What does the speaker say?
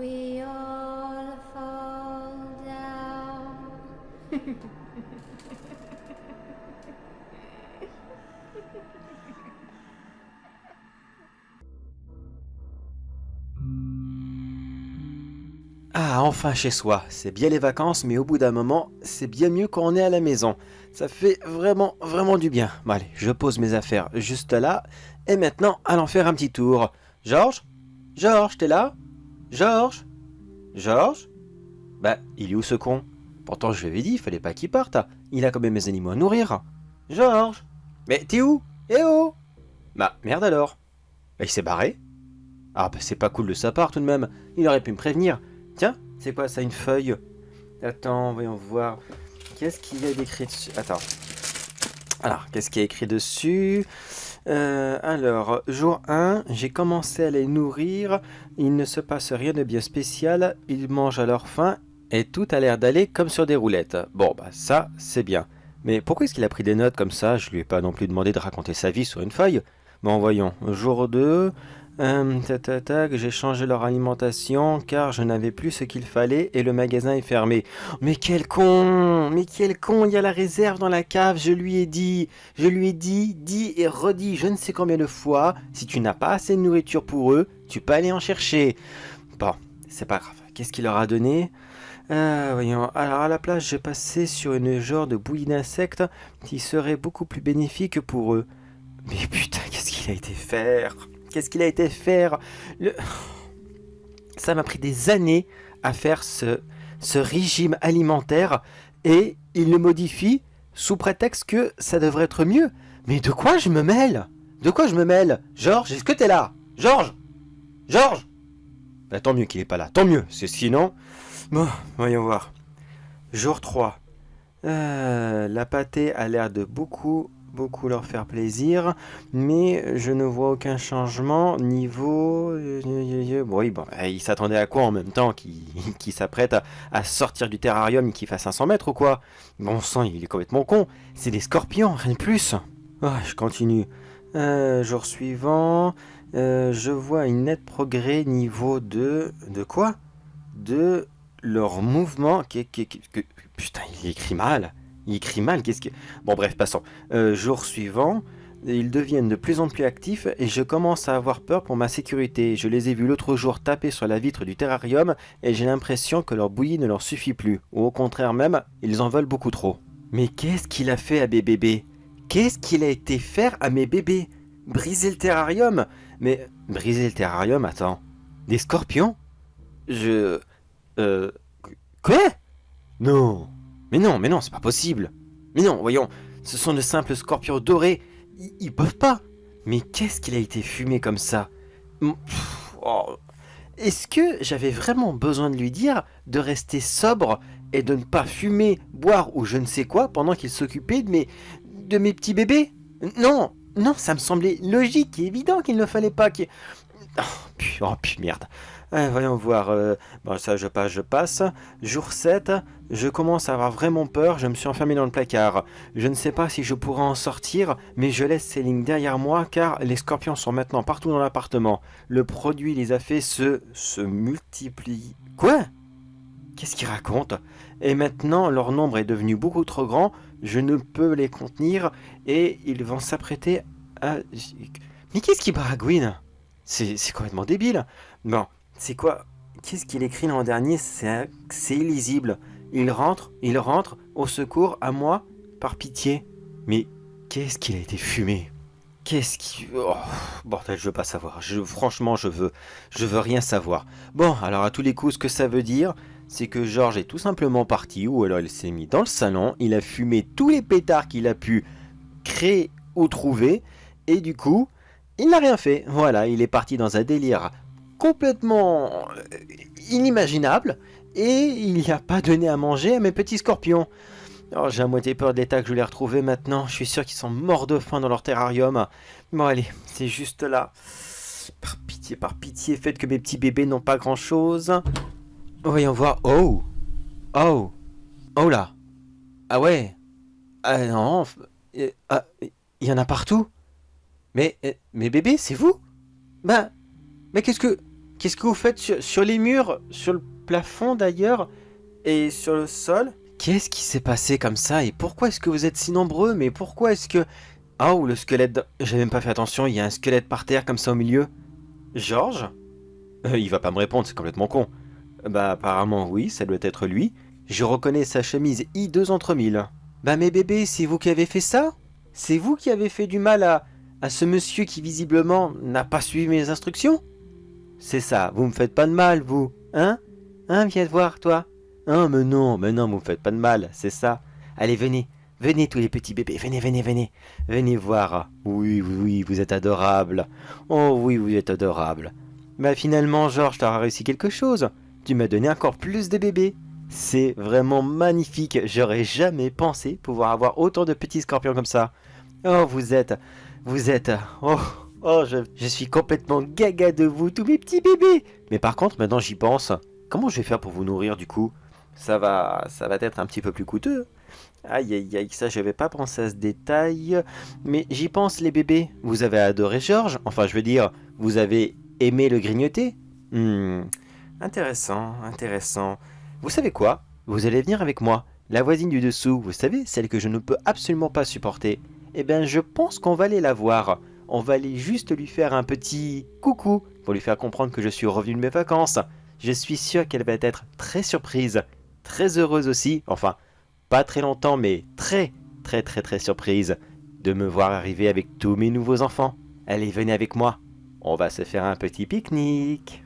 we all fall down. Ah, enfin chez soi. C'est bien les vacances, mais au bout d'un moment, c'est bien mieux quand on est à la maison. Ça fait vraiment, vraiment du bien. Bon, allez, je pose mes affaires juste là. Et maintenant, allons faire un petit tour. Georges? Georges, t'es là? Georges? Georges? Bah, il est où ce con? Pourtant, je lui avais dit, il fallait pas qu'il parte. Il a quand même mes animaux à nourrir. Georges? Mais t'es où? Eh oh! Bah, merde alors. Bah, il s'est barré. Ah, bah, c'est pas cool de sa part tout de même. Il aurait pu me prévenir. Tiens, c'est quoi ça, une feuille? Attends, voyons voir. Qu'est-ce qu'il y a d'écrit dessus? Attends. Alors, qu'est-ce qu'il y a écrit dessus? Alors, jour 1, j'ai commencé à les nourrir. Il ne se passe rien de bien spécial. Ils mangent à leur faim et tout a l'air d'aller comme sur des roulettes. Bon, bah ça, c'est bien. Mais pourquoi est-ce qu'il a pris des notes comme ça? Je lui ai pas non plus demandé de raconter sa vie sur une feuille. Bon, voyons. Jour 2, tac, tac, tac, j'ai changé leur alimentation car je n'avais plus ce qu'il fallait et le magasin est fermé. Mais quel con! Mais quel con! Il y a la réserve dans la cave, je lui ai dit. Je lui ai dit et redit je ne sais combien de fois, si tu n'as pas assez de nourriture pour eux, tu peux aller en chercher. Bon, c'est pas grave. Qu'est-ce qu'il leur a donné? Voyons. Alors à la place, j'ai passé sur une genre de bouillie d'insectes qui serait beaucoup plus bénéfique pour eux. Mais putain, qu'est-ce qu'il a été faire? Qu'est-ce qu'il a été faire? Le- Ça m'a pris des années à faire ce régime alimentaire et il le modifie sous prétexte que ça devrait être mieux. Mais de quoi je me mêle? De quoi je me mêle? Georges, est-ce que t'es là? Georges? Georges? Bah tant mieux qu'il est pas là, tant mieux, c'est sinon... Bon, voyons voir. Jour 3. La pâtée a l'air de beaucoup leur faire plaisir, mais je ne vois aucun changement niveau... Oui, bon, il s'attendait à quoi en même temps qu'il s'apprête à sortir du terrarium et qu'il fasse 500 mètres ou quoi? Bon sang, il est complètement con. C'est des scorpions, rien de plus. Ah, je continue. Jour suivant, je vois une nette progrès niveau de... De quoi? De leur mouvement putain, il écrit mal. Il écrit mal, qu'est-ce que... Bon bref, passons. Jour suivant, ils deviennent de plus en plus actifs et je commence à avoir peur pour ma sécurité. Je les ai vus l'autre jour taper sur la vitre du terrarium et j'ai l'impression que leur bouillie ne leur suffit plus. Ou au contraire même, ils en veulent beaucoup trop. Mais qu'est-ce qu'il a fait à mes bébés? Qu'est-ce qu'il a été faire à mes bébés? Briser le terrarium? Mais briser le terrarium, attends. Des scorpions? Je... Euh... Quoi? Non. Mais non, c'est pas possible. Mais non, voyons, ce sont de simples scorpions dorés. Ils peuvent pas. Mais qu'est-ce qu'il a été fumé comme ça? Oh. Est-ce que j'avais vraiment besoin de lui dire de rester sobre et de ne pas fumer, boire ou je ne sais quoi pendant qu'il s'occupait de mes petits bébés? Non, non, ça me semblait logique et évident qu'il ne fallait pas qu'il... Oh, merde. Voyons voir. Bon, ça, je passe. Jour 7, je commence à avoir vraiment peur. Je me suis enfermé dans le placard. Je ne sais pas si je pourrai en sortir, mais je laisse ces lignes derrière moi car les scorpions sont maintenant partout dans l'appartement. Le produit les a fait se multiplier. Quoi? Qu'est-ce qu'il raconte? Et maintenant, leur nombre est devenu beaucoup trop grand. Je ne peux les contenir et ils vont s'apprêter à... Mais qu'est-ce qui baragouine? C'est complètement débile. Bon, c'est quoi? Qu'est-ce qu'il écrit l'an dernier? C'est illisible. Il rentre, au secours, à moi, par pitié. Mais qu'est-ce qu'il a été fumé? Qu'est-ce qui... Oh, bordel, je veux pas savoir. Franchement, je veux rien savoir. Bon, alors à tous les coups, ce que ça veut dire, c'est que Georges est tout simplement parti, ou alors il s'est mis dans le salon, il a fumé tous les pétards qu'il a pu créer ou trouver, et du coup, il n'a rien fait. Voilà, il est parti dans un délire complètement inimaginable, et il n'a pas donné à manger à mes petits scorpions. Oh, j'ai à moitié peur de l'état que je les retrouver maintenant. Je suis sûr qu'ils sont morts de faim dans leur terrarium. Bon allez, c'est juste là. Par pitié, faites que mes petits bébés n'ont pas grand-chose. Voyons voir. Oh! Oh! Oh là! Ah ouais! Ah non! Il y en a partout! Mais mes bébés, c'est vous? Ben, mais qu'est-ce que... Qu'est-ce que vous faites sur les murs, sur le plafond d'ailleurs, et sur le sol? Qu'est-ce qui s'est passé comme ça et pourquoi est-ce que vous êtes si nombreux? Mais pourquoi est-ce que... Oh, le squelette... J'ai même pas fait attention, il y a un squelette par terre comme ça au milieu. Georges? Il va pas me répondre, c'est complètement con. Bah apparemment oui, ça doit être lui. Je reconnais sa chemise I2 entre mille. Bah mes bébés, c'est vous qui avez fait ça? C'est vous qui avez fait du mal à ce monsieur qui visiblement n'a pas suivi mes instructions? C'est ça, vous me faites pas de mal, vous. Hein? Hein, viens te voir, toi. Hein, mais non, vous me faites pas de mal, c'est ça. Allez, venez, venez tous les petits bébés, venez, venez, venez. Venez voir. Oui, oui, oui, vous êtes adorables. Oh oui, vous êtes adorables. Bah finalement, Georges, t'as réussi quelque chose. Tu m'as donné encore plus de bébés. C'est vraiment magnifique. J'aurais jamais pensé pouvoir avoir autant de petits scorpions comme ça. Oh, vous êtes... Oh, oh, je suis complètement gaga de vous, tous mes petits bébés. Mais par contre, maintenant j'y pense. Comment je vais faire pour vous nourrir du coup? Ça va être un petit peu plus coûteux. Aïe, aïe, aïe, ça j'avais pas pensé à ce détail. Mais j'y pense les bébés. Vous avez adoré Georges? Enfin, je veux dire, vous avez aimé le grignoter? Intéressant, intéressant. Vous savez quoi? Vous allez venir avec moi. La voisine du dessous, vous savez, celle que je ne peux absolument pas supporter. Eh bien, je pense qu'on va aller la voir. On va aller juste lui faire un petit coucou pour lui faire comprendre que je suis revenu de mes vacances. Je suis sûr qu'elle va être très surprise, très heureuse aussi. Enfin, pas très longtemps, mais très, très, très, très surprise de me voir arriver avec tous mes nouveaux enfants. Allez, venez avec moi. On va se faire un petit pique-nique.